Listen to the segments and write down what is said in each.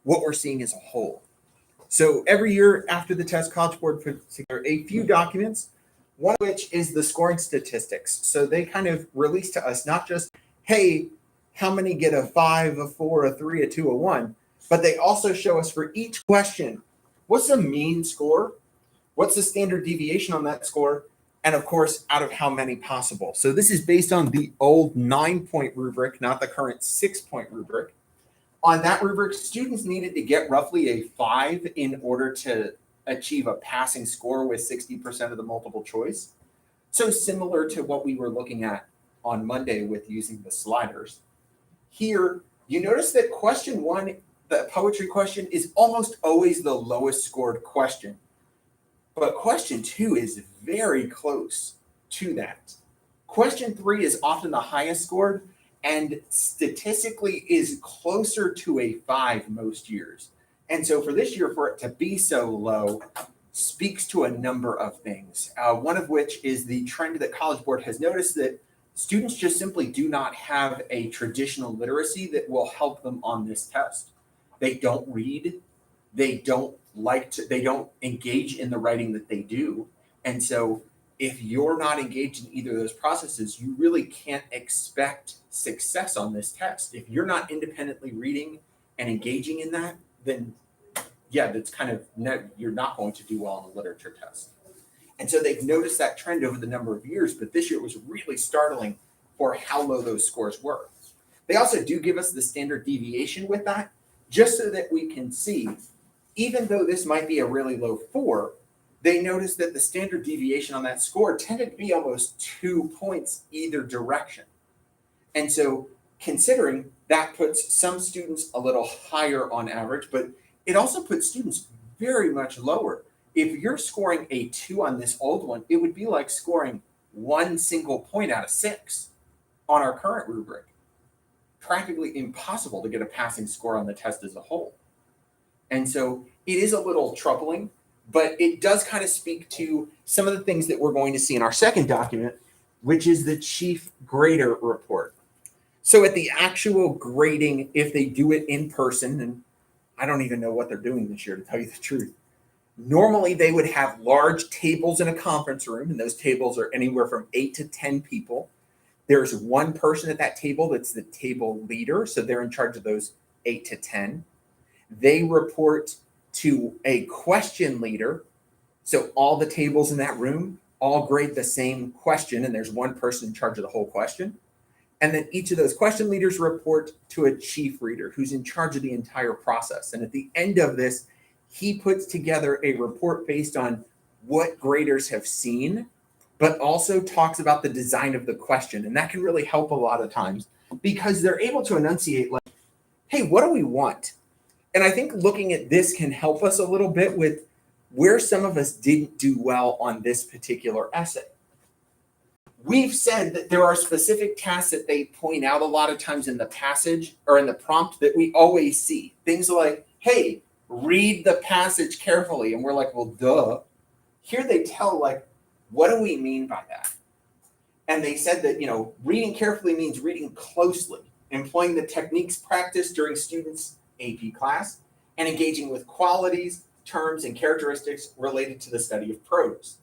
what we're seeing as a whole. So every year after the test, College Board puts together a few documents, one of which is the scoring statistics. So they kind of release to us not just, hey, how many get a 5, a 4, a 3, a 2, a 1, but they also show us for each question, what's the mean score? What's the standard deviation on that score? And of course, out of how many possible. So this is based on the old 9-point rubric, not the current 6-point rubric. On that rubric, students needed to get roughly a 5 in order to achieve a passing score with 60% of the multiple choice. So similar to what we were looking at on Monday with using the sliders. Here, you notice that question 1, the poetry question, is almost always the lowest scored question. But question 2 is very close to that. Question 3 is often the highest scored, and statistically is closer to a 5 most years. And so for this year, for it to be so low, speaks to a number of things. One of which is the trend that College Board has noticed that students just simply do not have a traditional literacy that will help them on this test. They don't read, they don't engage in the writing that they do. And so if you're not engaged in either of those processes, you really can't expect success on this test. If you're not independently reading and engaging in that, then yeah, that's kind of, you're not going to do well on the literature test. And so they've noticed that trend over the number of years, but this year it was really startling for how low those scores were. They also do give us the standard deviation with that, just so that we can see, even though this might be a really low 4, they noticed that the standard deviation on that score tended to be almost 2 points either direction. And so considering that puts some students a little higher on average, but it also puts students very much lower. If you're scoring a 2 on this old one, it would be like scoring 1 single point out of 6 on our current rubric. Practically impossible to get a passing score on the test as a whole. And so it is a little troubling, but it does kind of speak to some of the things that we're going to see in our second document, which is the chief grader report. So at the actual grading, if they do it in person, and I don't even know what they're doing this year, to tell you the truth. Normally, they would have large tables in a conference room, and those tables are anywhere from 8 to 10 people. There's one person at that table that's the table leader, so they're in charge of those 8 to 10. They report to a question leader, so all the tables in that room all grade the same question, and there's one person in charge of the whole question. And then each of those question leaders report to a chief reader who's in charge of the entire process. And at the end of this, he puts together a report based on what graders have seen, but also talks about the design of the question. And that can really help a lot of times because they're able to enunciate like, hey, what do we want? And I think looking at this can help us a little bit with where some of us didn't do well on this particular essay. We've said that there are specific tasks that they point out a lot of times in the passage or in the prompt that we always see. Things like, hey, read the passage carefully. And we're like, well, duh. Here they tell like, what do we mean by that? And they said that, reading carefully means reading closely, employing the techniques practiced during students' AP class, and engaging with qualities, terms, and characteristics related to the study of prose.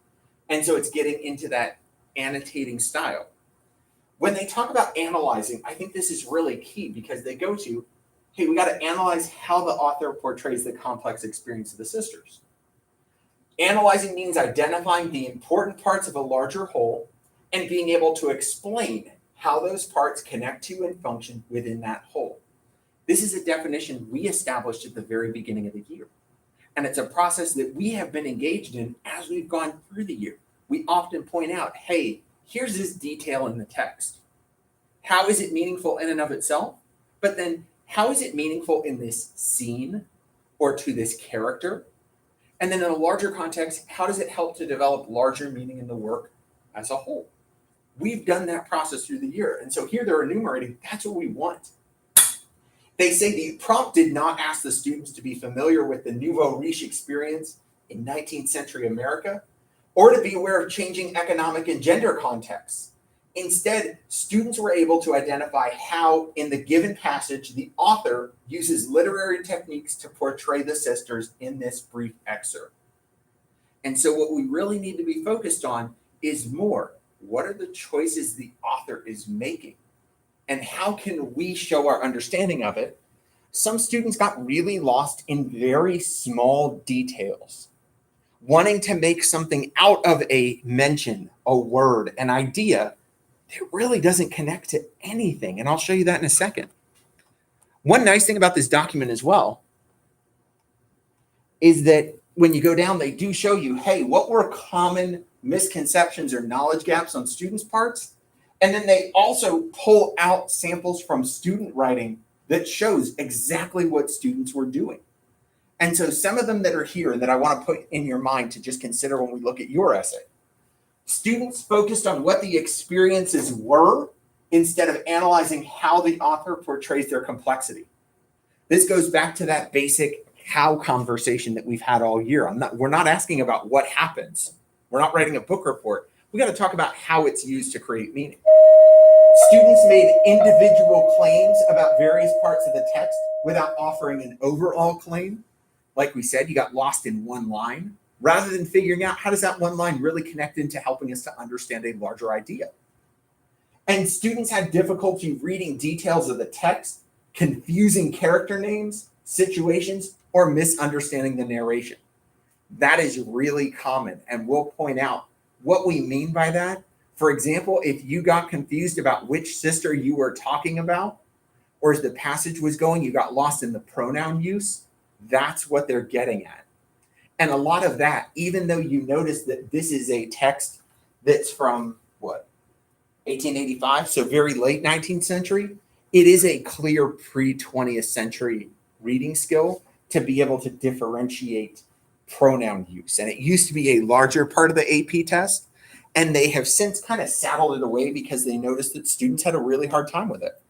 And so it's getting into that annotating style. When they talk about analyzing, I think this is really key because they go to, hey, we got to analyze how the author portrays the complex experience of the sisters. Analyzing means identifying the important parts of a larger whole and being able to explain how those parts connect to and function within that whole. This is a definition we established at the very beginning of the year. And it's a process that we have been engaged in as we've gone through the year. We often point out, hey, here's this detail in the text. How is it meaningful in and of itself? But then how is it meaningful in this scene or to this character? And then in a larger context, how does it help to develop larger meaning in the work as a whole? We've done that process through the year. And so here they're enumerating, that's what we want. They say the prompt did not ask the students to be familiar with the nouveau riche experience in 19th century America, or to be aware of changing economic and gender contexts. Instead, students were able to identify how, in the given passage, the author uses literary techniques to portray the sisters in this brief excerpt. And so, what we really need to be focused on is more. What are the choices the author is making? And how can we show our understanding of it? Some students got really lost in very small details, wanting to make something out of a mention, a word, an idea that really doesn't connect to anything. And I'll show you that in a second. One nice thing about this document as well is that when you go down, they do show you, hey, what were common misconceptions or knowledge gaps on students' parts? And then they also pull out samples from student writing that shows exactly what students were doing. And so some of them that are here that I want to put in your mind to just consider when we look at your essay. Students focused on what the experiences were instead of analyzing how the author portrays their complexity. This goes back to that basic how conversation that we've had all year. We're not asking about what happens. We're not writing a book report. We got to talk about how it's used to create meaning. Students made individual claims about various parts of the text without offering an overall claim. Like we said, you got lost in one line rather than figuring out how does that one line really connect into helping us to understand a larger idea. And students had difficulty reading details of the text, confusing character names, situations, or misunderstanding the narration. That is really common, and we'll point out what we mean by that. For example, if you got confused about which sister you were talking about, or as the passage was going, you got lost in the pronoun use, that's what they're getting at. And a lot of that, even though you notice that this is a text that's from, 1885, so very late 19th century, it is a clear pre-20th century reading skill to be able to differentiate pronoun use. And it used to be a larger part of the AP test, and they have since kind of saddled it away because they noticed that students had a really hard time with it.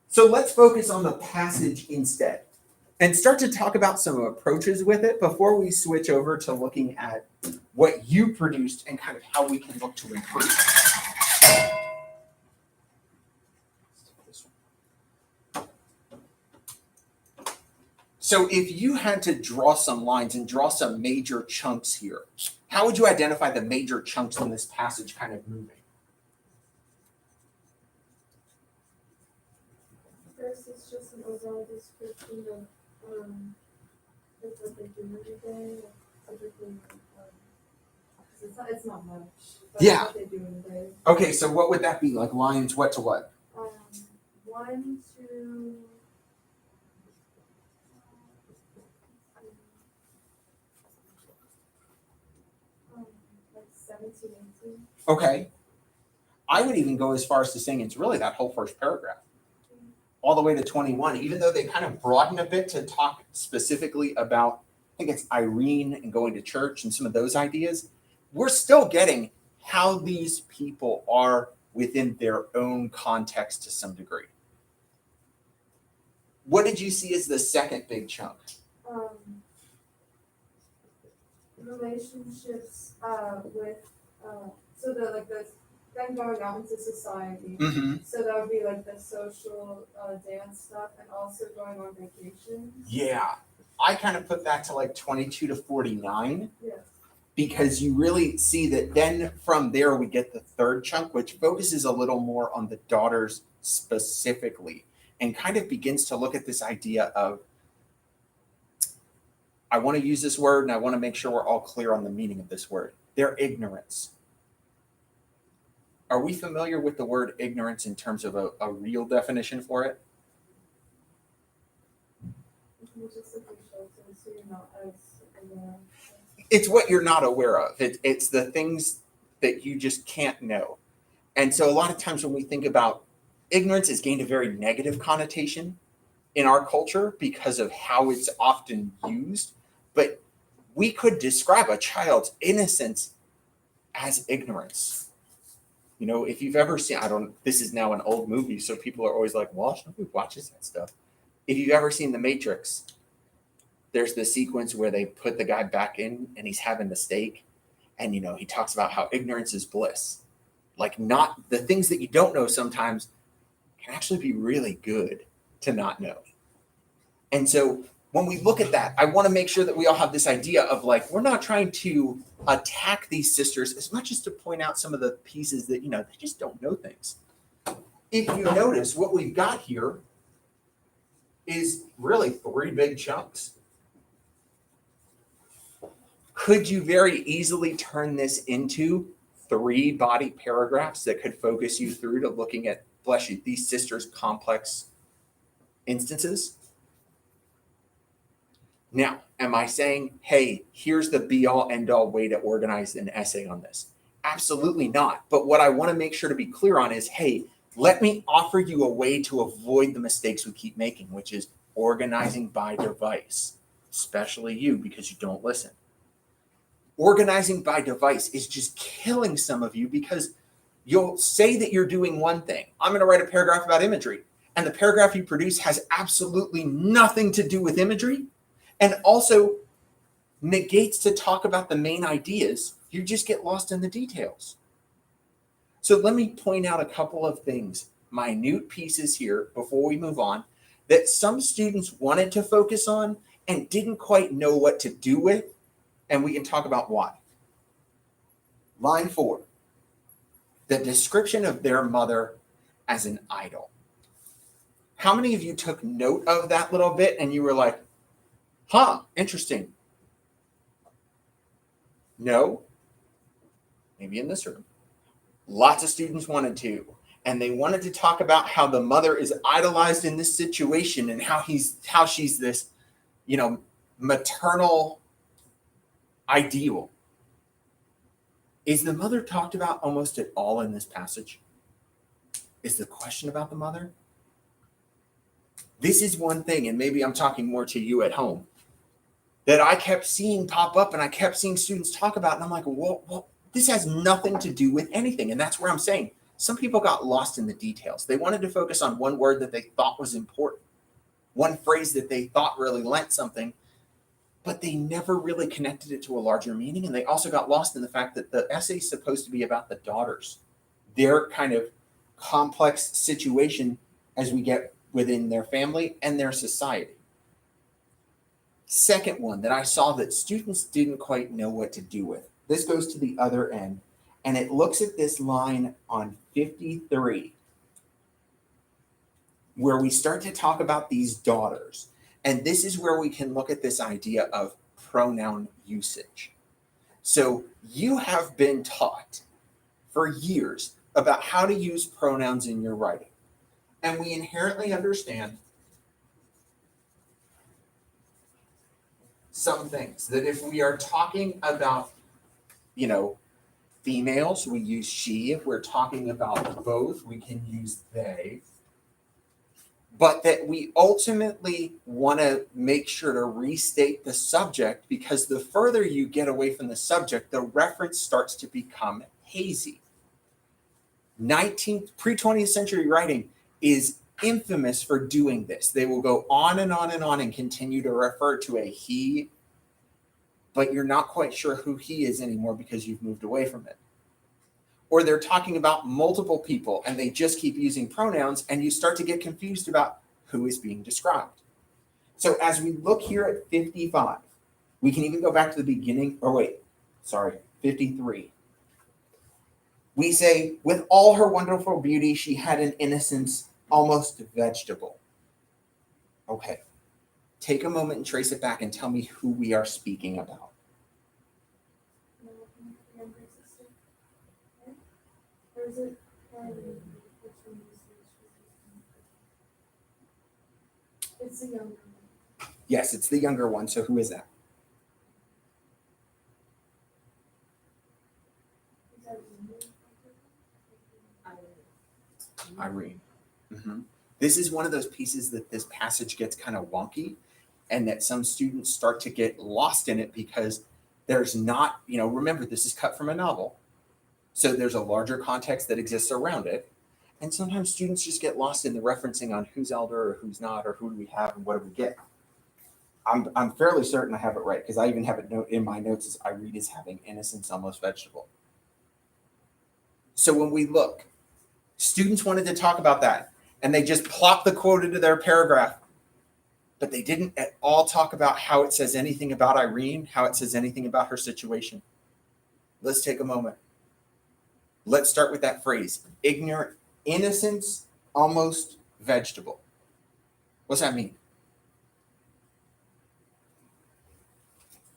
So let's focus on the passage instead and start to talk about some approaches with it before we switch over to looking at what you produced and kind of how we can look to improve. So if you had to draw some lines and draw some major chunks here, how would you identify the major chunks in this passage kind of moving? First, it's just an overall description of what they do every day. Typically, it's not much. But Yeah. What they do in the day. Okay, so what would that be? Like lines what to what? 1 to like 17, 18. Okay. I would even go as far as to saying it's really that whole first paragraph, all the way to 21, even though they kind of broaden a bit to talk specifically about, I think it's Irene and going to church and some of those ideas. We're still getting how these people are within their own context to some degree. What did you see as the second big chunk? Relationships with so the them going out into society. Mm-hmm. So that would be like the social dance stuff, and also going on vacation. Yeah, I kind of put that to like 22 to 49. Yeah. Because you really see that then from there we get the third chunk, which focuses a little more on the daughters specifically and kind of begins to look at this idea of, I want to use this word and I want to make sure we're all clear on the meaning of this word. Their ignorance. Are we familiar with the word ignorance in terms of a real definition for it? It's what you're not aware of. It's the things that you just can't know. And so a lot of times when we think about ignorance, it's gained a very negative connotation in our culture because of how it's often used. But we could describe a child's innocence as ignorance. You know, if you've ever seen, this is now an old movie, so people are always like, well, who watches that stuff? If you've ever seen The Matrix, there's the sequence where they put the guy back in and he's having the steak. And, he talks about how ignorance is bliss. Like, not the things that you don't know sometimes can actually be really good to not know. And so when we look at that, I want to make sure that we all have this idea of like, we're not trying to attack these sisters as much as to point out some of the pieces that, they just don't know things. If you notice, what we've got here is really 3 big chunks. Could you very easily turn this into 3 body paragraphs that could focus you through to looking at, bless you, these sisters' complex instances? Now, am I saying, hey, here's the be-all, end-all way to organize an essay on this? Absolutely not. But what I want to make sure to be clear on is, hey, let me offer you a way to avoid the mistakes we keep making, which is organizing by device, especially you, because you don't listen. Organizing by device is just killing some of you because you'll say that you're doing one thing. I'm going to write a paragraph about imagery, and the paragraph you produce has absolutely nothing to do with imagery and also negates to talk about the main ideas. You just get lost in the details. So let me point out a couple of things, minute pieces here before we move on, that some students wanted to focus on and didn't quite know what to do with, and we can talk about why. Line 4, the description of their mother as an idol. How many of you took note of that little bit and you were like, huh, interesting? No? Maybe in this room. Lots of students wanted to. And they wanted to talk about how the mother is idolized in this situation and how she's this, maternal ideal. Is the mother talked about almost at all in this passage? Is the question about the mother? This is one thing, and maybe I'm talking more to you at home, that I kept seeing pop up and I kept seeing students talk about, and I'm like, well, this has nothing to do with anything. And that's where I'm saying some people got lost in the details. They wanted to focus on one word that they thought was important, one phrase that they thought really meant something, but they never really connected it to a larger meaning. And they also got lost in the fact that the essay is supposed to be about the daughters, their kind of complex situation as we get within their family and their society. Second one that I saw that students didn't quite know what to do with. This goes to the other end, and it looks at this line on 53, where we start to talk about these daughters. And this is where we can look at this idea of pronoun usage. So you have been taught for years about how to use pronouns in your writing. And we inherently understand some things, that if we are talking about, females, we use she. If we're talking about both, we can use they. But that we ultimately want to make sure to restate the subject, because the further you get away from the subject, the reference starts to become hazy. Pre-20th century writing is infamous for doing this. They will go on and on and on and continue to refer to a he, but you're not quite sure who he is anymore because you've moved away from it. Or they're talking about multiple people and they just keep using pronouns, and you start to get confused about who is being described. So as we look here at 55, we can even go back to the beginning, 53. We say, with all her wonderful beauty, she had an innocence almost vegetable. Okay, take a moment and trace it back and tell me who we are speaking about. It's the younger one. Yes, it's the younger one. So who is that? Irene. Mm-hmm. This is one of those pieces that this passage gets kind of wonky, and that some students start to get lost in it because there's not, remember, this is cut from a novel. So there's a larger context that exists around it. And sometimes students just get lost in the referencing on who's elder or who's not, or who do we have and what do we get. I'm fairly certain I have it right, because I even have it in my notes as Irene is having innocence almost vegetable. So when we look, students wanted to talk about that, and they just plopped the quote into their paragraph, but they didn't at all talk about how it says anything about Irene, how it says anything about her situation. Let's take a moment. Let's start with that phrase, ignorant, innocence, almost vegetable. What's that mean?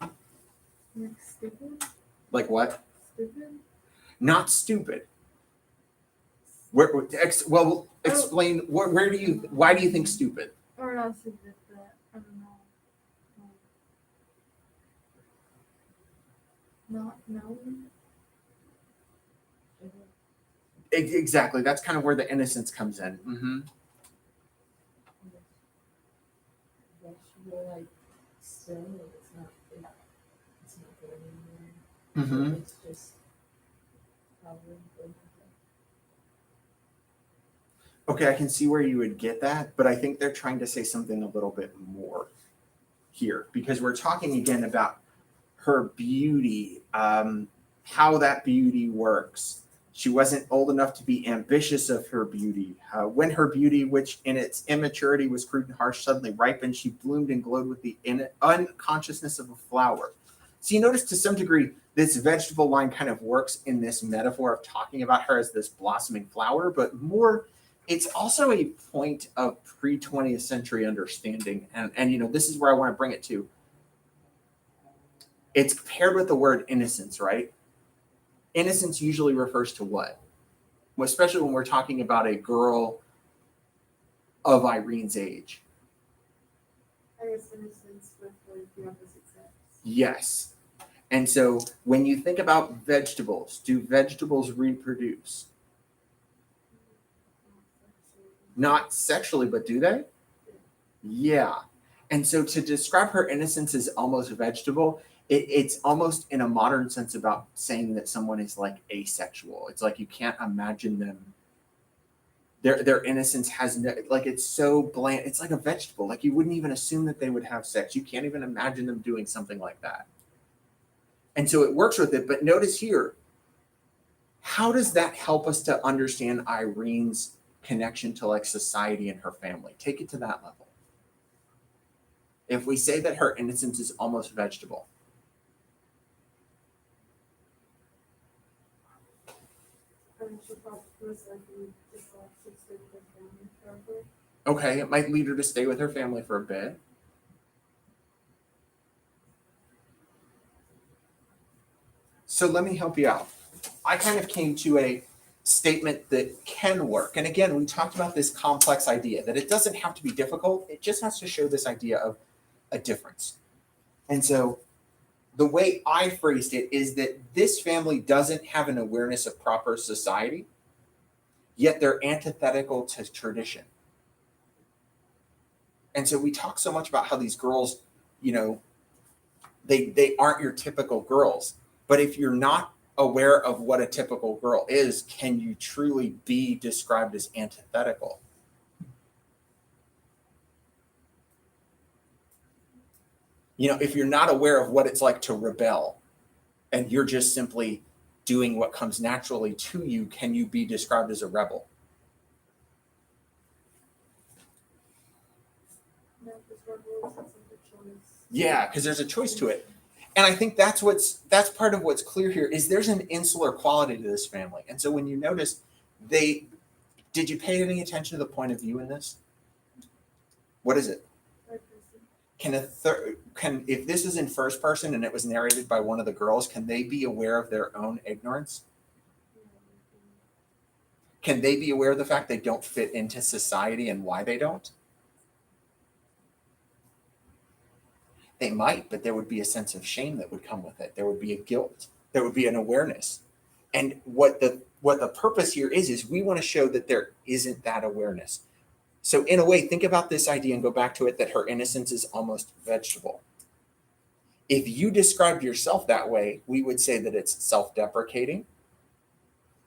Like stupid? Like what? Stupid? Not stupid. Explain. Why do you think stupid? Or not stupid, but I don't know. Not knowing? Exactly. That's kind of where the innocence comes in. Mm-hmm. Vegetable, like still, it's not good anymore. Mm-hmm. It's just probably good. Okay, I can see where you would get that, but I think they're trying to say something a little bit more here because we're talking again about her beauty, how that beauty works. She wasn't old enough to be ambitious of her beauty. When her beauty, which in its immaturity was crude and harsh, suddenly ripened, she bloomed and glowed with the unconsciousness of a flower. So you notice to some degree, this vegetable line kind of works in this metaphor of talking about her as this blossoming flower, but more, it's also a point of pre-20th century understanding. And this is where I want to bring it to. It's paired with the word innocence, right? Innocence usually refers to what? Well, especially when we're talking about a girl of Irene's age. I guess innocence with like the opposite sex. Yes. And so when you think about vegetables, do vegetables reproduce? Not sexually, but do they? Yeah. And so to describe her innocence as almost vegetable, it's almost in a modern sense about saying that someone is like asexual. It's like you can't imagine them. Their innocence has no, like it's so bland. It's like a vegetable. Like you wouldn't even assume that they would have sex. You can't even imagine them doing something like that. And so it works with it. But notice here, how does that help us to understand Irene's connection to like society and her family? Take it to that level. If we say that her innocence is almost vegetable, She probably was like just like to stay with her family forever. okay, it might lead her to stay with her family for a bit. So let me help you out. I kind of came to a statement that can work. And again, we talked about this complex idea that it doesn't have to be difficult. It just has to show this idea of a difference. And so the way I phrased it is that this family doesn't have an awareness of proper society, yet they're antithetical to tradition. And so we talk so much about how these girls, they aren't your typical girls. But if you're not aware of what a typical girl is, can you truly be described as antithetical? If you're not aware of what it's like to rebel and you're just simply doing what comes naturally to you, can you be described as a rebel? No, because rebels, it's like a choice. Yeah, because there's a choice to it. And I think that's part of what's clear here is there's an insular quality to this family. And so when you notice did you pay any attention to the point of view in this? What is it? If this is in first person and it was narrated by one of the girls, can they be aware of their own ignorance? Can they be aware of the fact they don't fit into society and why they don't? They might, but there would be a sense of shame that would come with it. There would be a guilt. There would be an awareness. And what the purpose here is we want to show that there isn't that awareness. So in a way, think about this idea and go back to it that her innocence is almost vegetable. If you described yourself that way, we would say that it's self-deprecating.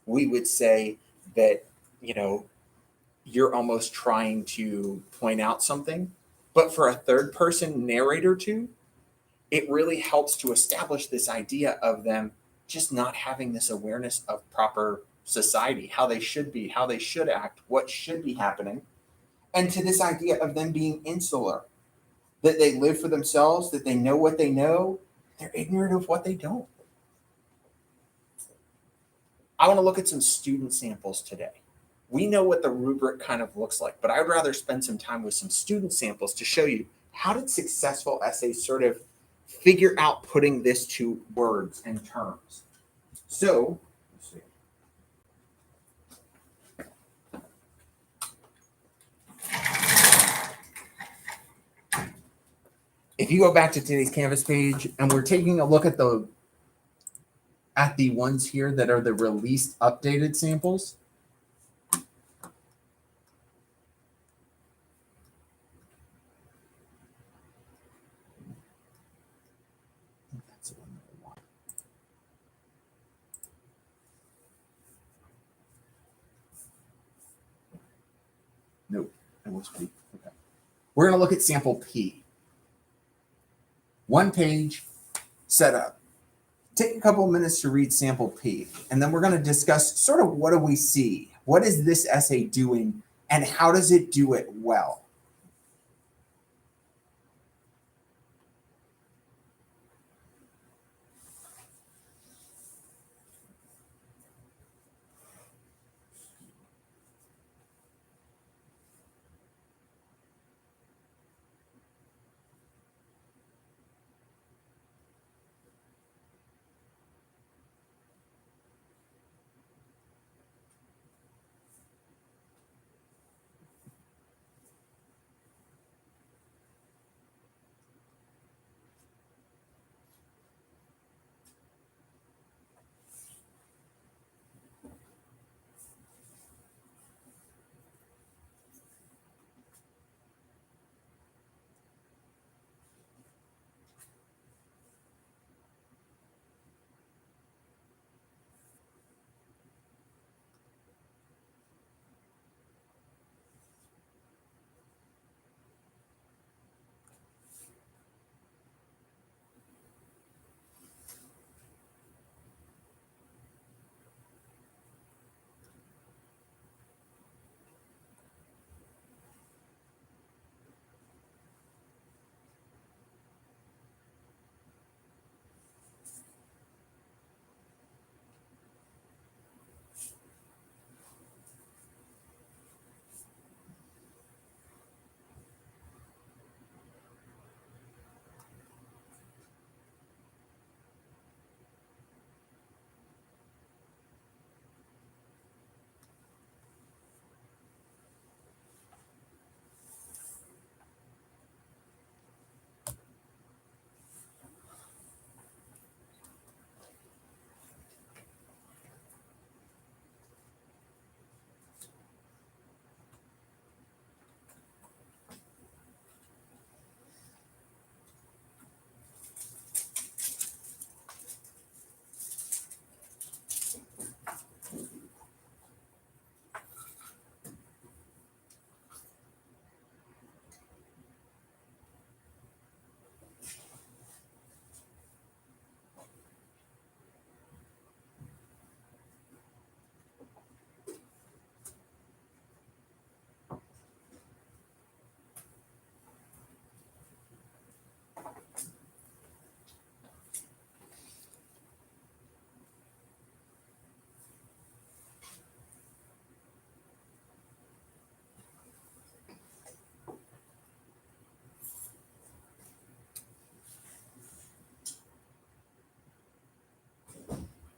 We would say that, you're almost trying to point out something. But for a third person narrator too, it really helps to establish this idea of them just not having this awareness of proper society, how they should be, how they should act, what should be happening, and to this idea of them being insular, that they live for themselves, that they know what they know, they're ignorant of what they don't. I want to look at some student samples today. We know what the rubric kind of looks like, but I'd rather spend some time with some student samples to show you how did successful essays sort of figure out putting this to words and terms. So, let's see. If you go back to today's Canvas page and we're taking a look at the ones here that are the released updated samples. That's the one that I want. Nope, that was P. Okay. We're going to look at sample P. One page, setup. Take a couple of minutes to read sample P, and then we're going to discuss sort of what do we see? What is this essay doing, and how does it do it well?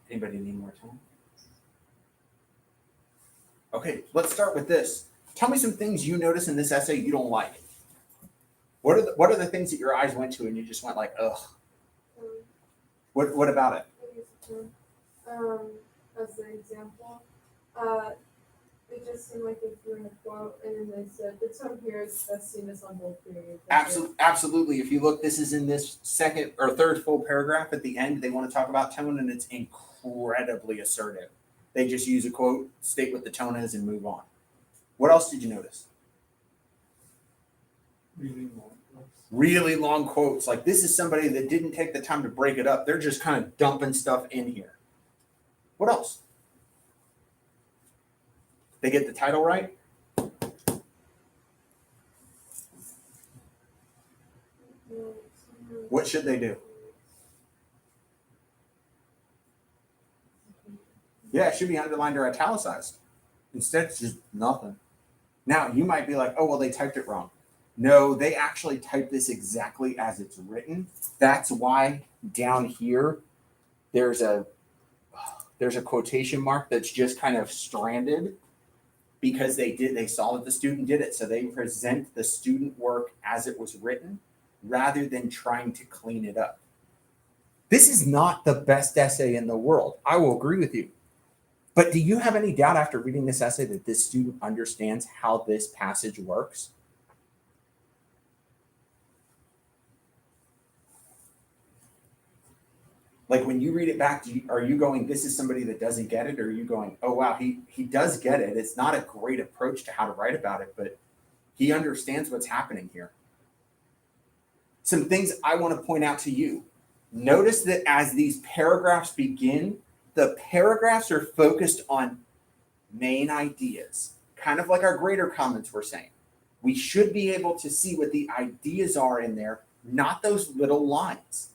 Anybody need more time? Okay, let's start with this. Tell me some things you notice in this essay you don't like. What are the things that your eyes went to and you just went like, ugh? What about it? As an example, it just seemed like they threw in a quote and then they said the tone here is best seen as on both periods. Absolutely. If you look, this is in this second or third full paragraph at the end. They want to talk about tone, and it's incredibly assertive. They just use a quote, state what the tone is, and move on. What else did you notice? Really long quotes. Like this is somebody that didn't take the time to break it up. They're just kind of dumping stuff in here. What else? They get the title right? What should they do? Yeah, it should be underlined or italicized. Instead, it's just nothing. Now, you might be like, oh, well, they typed it wrong. No, they actually typed this exactly as it's written. That's why down here there's a quotation mark that's just kind of stranded because they saw that the student did it. So they present the student work as it was written rather than trying to clean it up. This is not the best essay in the world. I will agree with you. But do you have any doubt after reading this essay that this student understands how this passage works? Like when you read it back, are you going, this is somebody that doesn't get it? Or are you going, oh, wow, he does get it. It's not a great approach to how to write about it, but he understands what's happening here. Some things I want to point out to you. Notice that as these paragraphs begin, the paragraphs are focused on main ideas, kind of like our grader comments were saying. We should be able to see what the ideas are in there, not those little lines,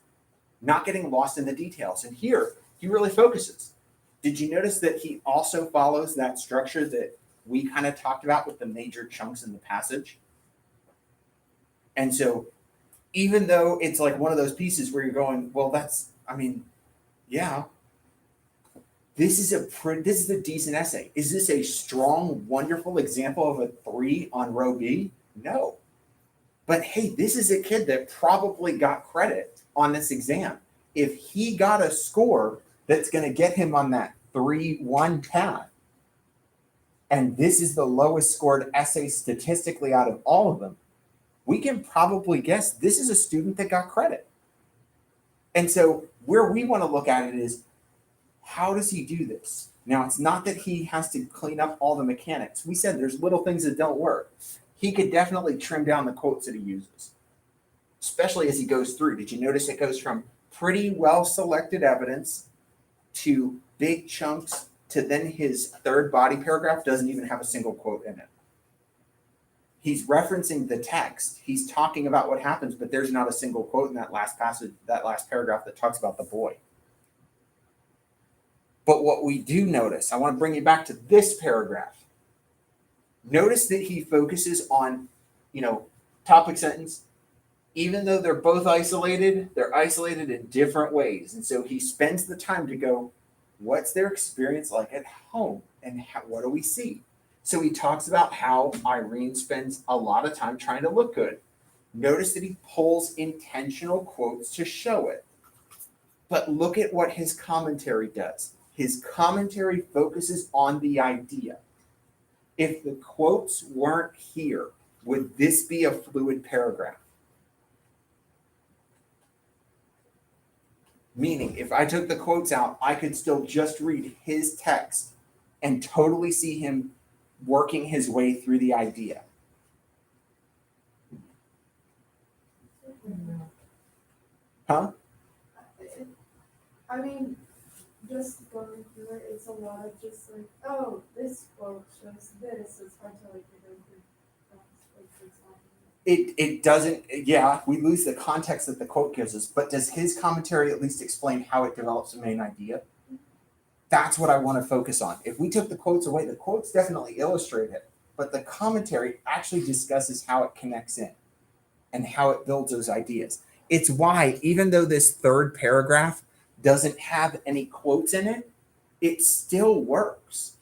not getting lost in the details. And here, he really focuses. Did you notice that he also follows that structure that we kind of talked about with the major chunks in the passage? And so even though it's like one of those pieces where you're going, well, yeah, this is a decent essay. Is this a strong, wonderful example of a 3 on row B? No. But hey, this is a kid that probably got credit on this exam. If he got a score that's going to get him on that 3-1 path, and this is the lowest scored essay statistically out of all of them, we can probably guess this is a student that got credit. And so where we want to look at it is, how does he do this? Now, it's not that he has to clean up all the mechanics. We said there's little things that don't work. He could definitely trim down the quotes that he uses, especially as he goes through. Did you notice it goes from pretty well selected evidence to big chunks to then his third body paragraph doesn't even have a single quote in it. He's referencing the text. He's talking about what happens, but there's not a single quote in that last passage, that last paragraph that talks about the boy. But what we do notice, I want to bring you back to this paragraph. Notice that he focuses on, topic sentence. Even though they're both isolated, they're isolated in different ways. And so he spends the time to go, what's their experience like at home? And what do we see? So he talks about how Irene spends a lot of time trying to look good. Notice that he pulls intentional quotes to show it. But look at what his commentary does. His commentary focuses on the idea. If the quotes weren't here, would this be a fluid paragraph? Meaning, if I took the quotes out, I could still just read his text and totally see him working his way through the idea. Huh? I mean, just going through it, it's a lot of just like, oh, this quote shows this. It's hard to like get into It doesn't, yeah, we lose the context that the quote gives us, but does his commentary at least explain how it develops the main idea? That's what I want to focus on. If we took the quotes away, the quotes definitely illustrate it, but the commentary actually discusses how it connects in and how it builds those ideas. It's why, even though this third paragraph doesn't have any quotes in it, it still works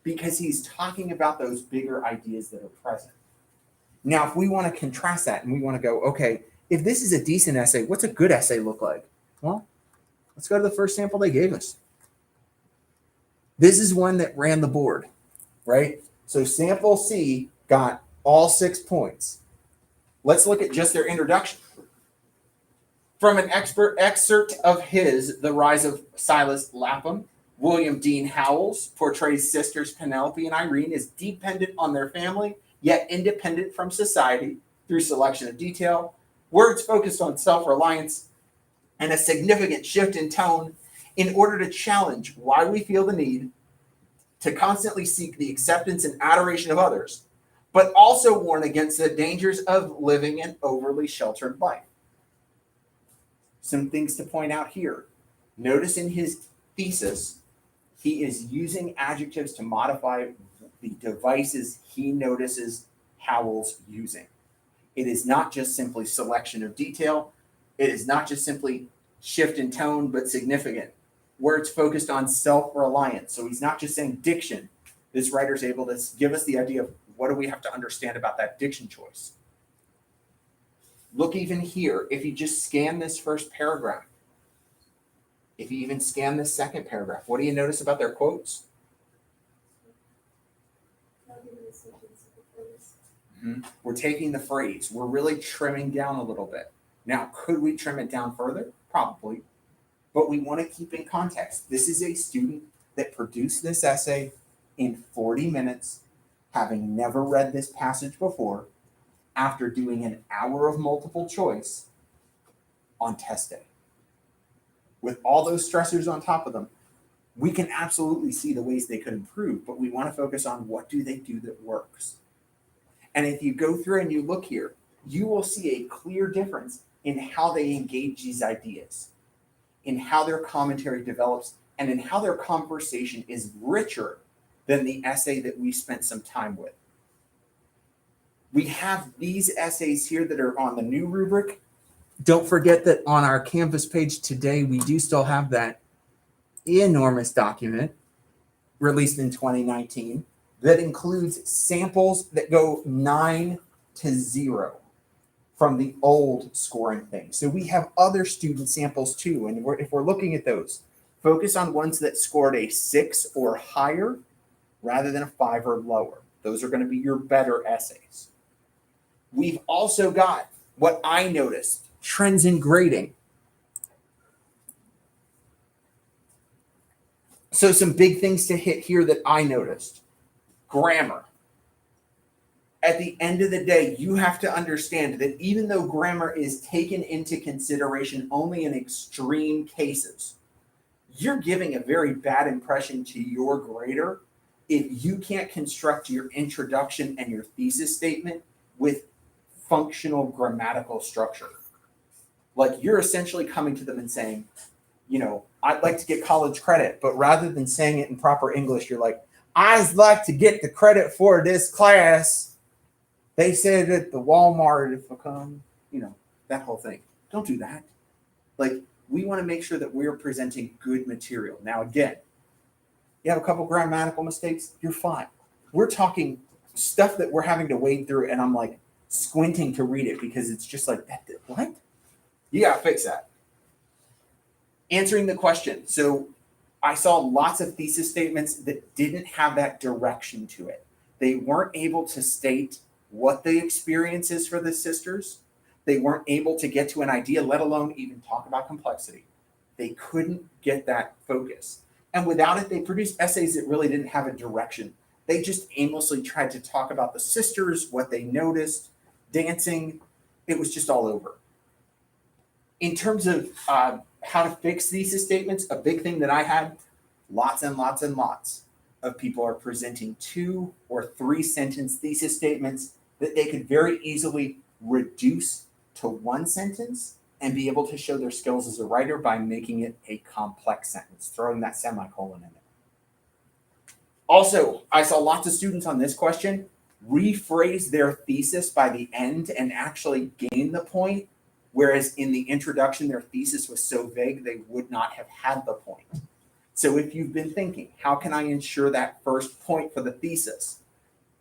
because he's talking about those bigger ideas that are present. Now, if we want to contrast that and we want to go, okay, if this is a decent essay, what's a good essay look like? Well, let's go to the first sample they gave us. This is one that ran the board, right? So sample C got all 6 points. Let's look at just their introduction. From an excerpt of his The Rise of Silas Lapham, William Dean Howells portrays sisters Penelope and Irene as dependent on their family, yet independent from society through selection of detail, words focused on self-reliance, and a significant shift in tone in order to challenge why we feel the need to constantly seek the acceptance and adoration of others, but also warn against the dangers of living an overly sheltered life. Some things to point out here. Notice in his thesis, he is using adjectives to modify the devices he notices Howells using. It is not just simply selection of detail. It is not just simply shift in tone, but significant. Words focused on self-reliance. So he's not just saying diction. This writer is able to give us the idea of what do we have to understand about that diction choice. Look even here, if you just scan this first paragraph, if you even scan this second paragraph, what do you notice about their quotes? We're taking the phrase, we're really trimming down a little bit. Now, could we trim it down further? Probably, but we want to keep in context. This is a student that produced this essay in 40 minutes, having never read this passage before, after doing an hour of multiple choice on test day. With all those stressors on top of them, we can absolutely see the ways they could improve, but we want to focus on what do they do that works. And if you go through and you look here, you will see a clear difference in how they engage these ideas, in how their commentary develops, and in how their conversation is richer than the essay that we spent some time with. We have these essays here that are on the new rubric. Don't forget that on our Canvas page today, we do still have that enormous document released in 2019 that includes samples that go 9 to 0 from the old scoring thing. So we have other student samples too. And if we're looking at those, focus on ones that scored a 6 or higher rather than a 5 or lower. Those are going to be your better essays. We've also got what I noticed, trends in grading. So some big things to hit here that I noticed. Grammar. At the end of the day, you have to understand that even though grammar is taken into consideration only in extreme cases, you're giving a very bad impression to your grader if you can't construct your introduction and your thesis statement with functional grammatical structure. Like you're essentially coming to them and saying, you know, I'd like to get college credit, but rather than saying it in proper English, you're like, I'd like to get the credit for this class. They said at the Walmart, if I come, you know, that whole thing. Don't do that. Like, we want to make sure that we're presenting good material. Now, again, you have a couple grammatical mistakes, you're fine. We're talking stuff that we're having to wade through, and I'm like squinting to read it because it's just like, what? You got to fix that. Answering the question. So I saw lots of thesis statements that didn't have that direction to it. They weren't able to state what the experience is for the sisters. They weren't able to get to an idea, let alone even talk about complexity. They couldn't get that focus. And without it, they produced essays that really didn't have a direction. They just aimlessly tried to talk about the sisters, what they noticed, dancing. It was just all over. In terms of how to fix thesis statements, a big thing that I had, lots and lots and lots of people are presenting 2 or 3 sentence thesis statements that they could very easily reduce to 1 sentence and be able to show their skills as a writer by making it a complex sentence, throwing that semicolon in it. Also, I saw lots of students on this question rephrase their thesis by the end and actually gain the point, whereas in the introduction, their thesis was so vague, they would not have had the point. So if you've been thinking, how can I ensure that first point for the thesis?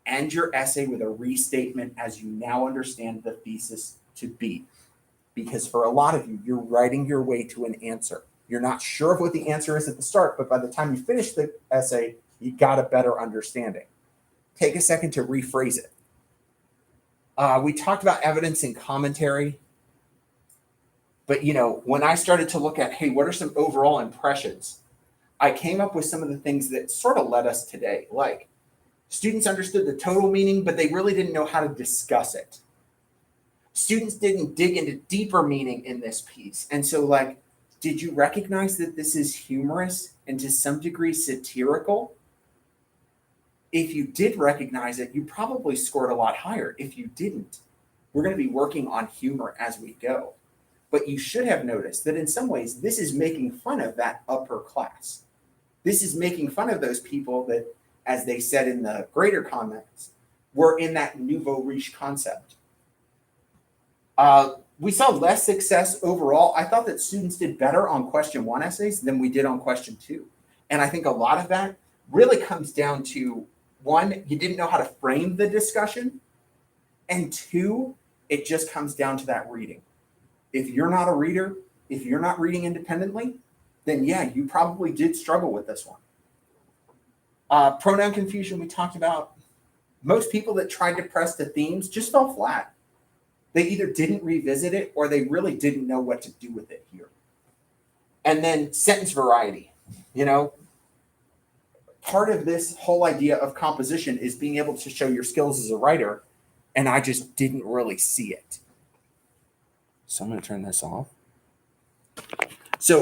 End your essay with a restatement as you now understand the thesis to be. Because for a lot of you, you're writing your way to an answer. You're not sure of what the answer is at the start, but by the time you finish the essay, you got a better understanding. Take a second to rephrase it. We talked about evidence and commentary. But, you know, when I started to look at, hey, what are some overall impressions? I came up with some of the things that sort of led us today. Like, students understood the total meaning, but they really didn't know how to discuss it. Students didn't dig into deeper meaning in this piece. And so, like, did you recognize that this is humorous and to some degree satirical? If you did recognize it, you probably scored a lot higher. If you didn't, we're going to be working on humor as we go. But you should have noticed that in some ways, this is making fun of that upper class. This is making fun of those people that, as they said in the greater comments, were in that nouveau riche concept. We saw less success overall. I thought that students did better on question 1 essays than we did on question 2. And I think a lot of that really comes down to, 1, you didn't know how to frame the discussion. And 2, it just comes down to that reading. If you're not a reader, if you're not reading independently, then yeah, you probably did struggle with this one. Pronoun confusion we talked about. Most people that tried to press the themes just fell flat. They either didn't revisit it or they really didn't know what to do with it here. And then sentence variety. Part of this whole idea of composition is being able to show your skills as a writer, and I just didn't really see it. So I'm going to turn this off. So